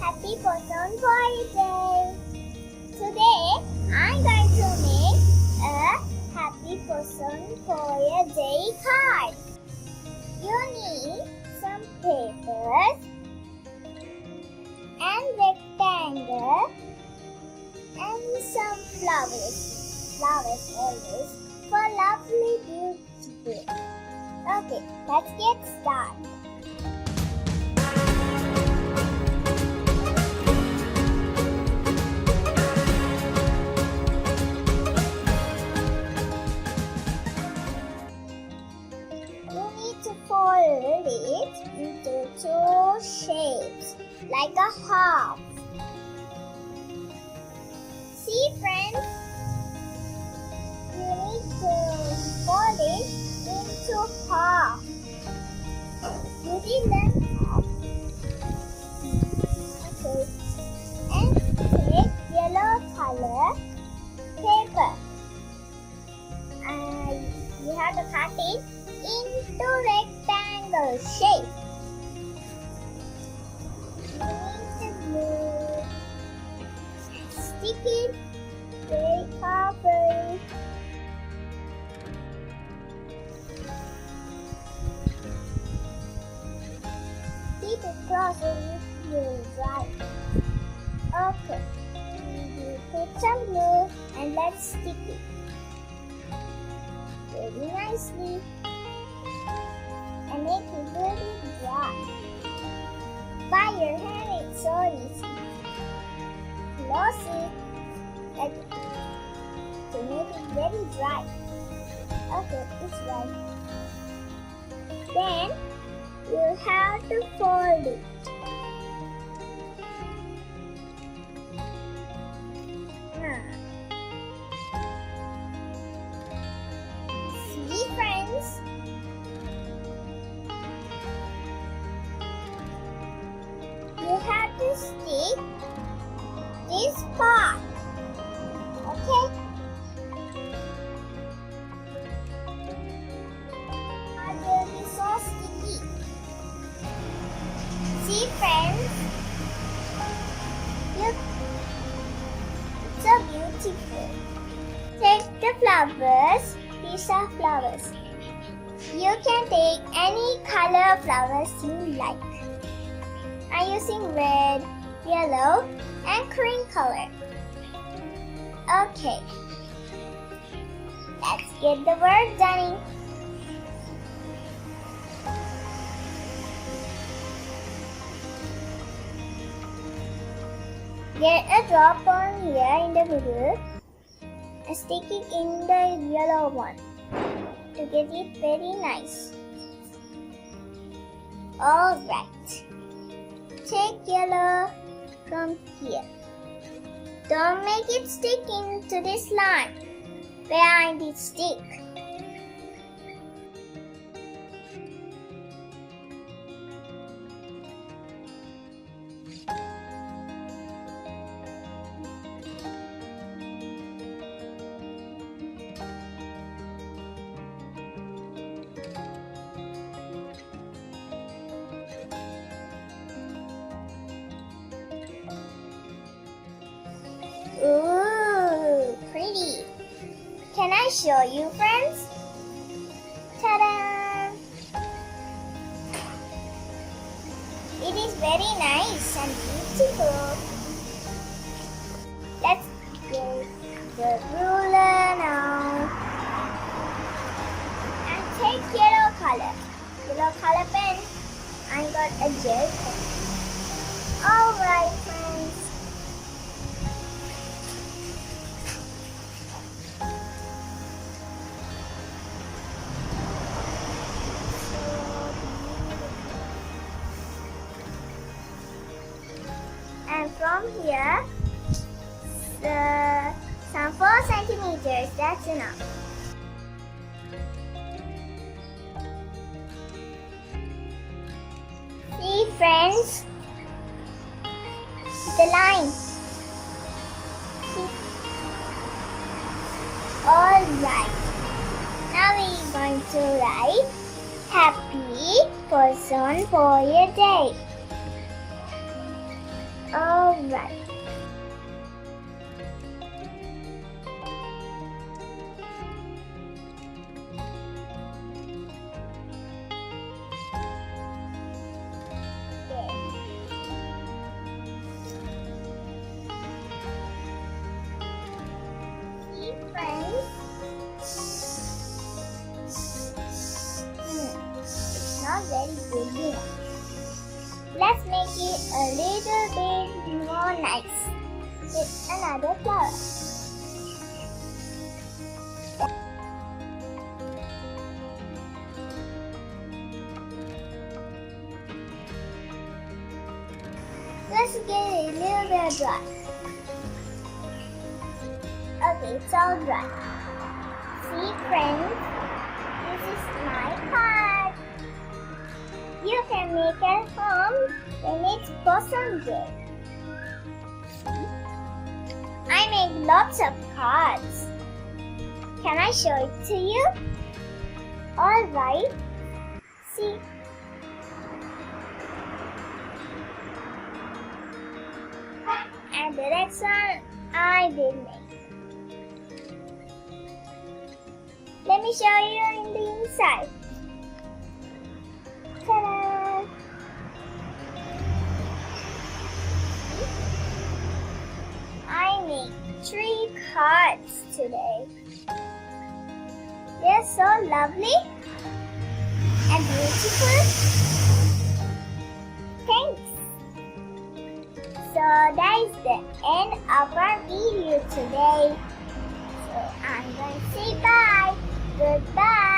Happy Poson Poyaday! Today I'm going to make a Happy Poson Poyaday card. You need some papers and rectangle and some flowers always for lovely beauty. Okay, let's get started. You need to fold it into two shapes, like a half. See friends, you need to fold it into half. You did that half. Okay. And take yellow color paper. You have to cut it into rectangle shape. You need to glue. Stick it very carefully. Keep it close so it will dry. Okay. You put some glue and let's stick it very nicely and make it very dry. By your hand it's so easy. Close it like to make it very dry. Okay, it's dry. Then you have to fold it. See friends? You have to stick this part. Okay? It will be so sticky. See friends? Look. It's so beautiful. Take the flowers, these are flowers. You can take any color flowers you like. I'm using red, yellow, and cream color. Okay. Let's get the work done. Get a drop on here in the middle and stick it in the yellow one to get it very nice. Alright. Take yellow from here. Don't make it stick into this line behind the stick. Ooh, pretty. Can I show you, friends? Ta-da! It is very nice and beautiful. Let's get the ruler now. And take yellow color pen. I got a gel pen. Alright, friends. And from here, some 4 centimeters, that's enough. See friends, the line. Alright, now we're going to write Happy Poson Poyaday. Let's make it a little bit more nice with another flower. Let's get it a little bit dry. Okay, it's all dry. See, friends, this is my card. You can make at home when it's Poson Day. I make lots of cards. Can I show it to you? Alright. See. And the next one I will make. Let me show you in the inside. Ta-da! I made 3 cards today. They're so lovely and beautiful. Thanks. So that is the end of our video today. So I'm going to say bye. Goodbye.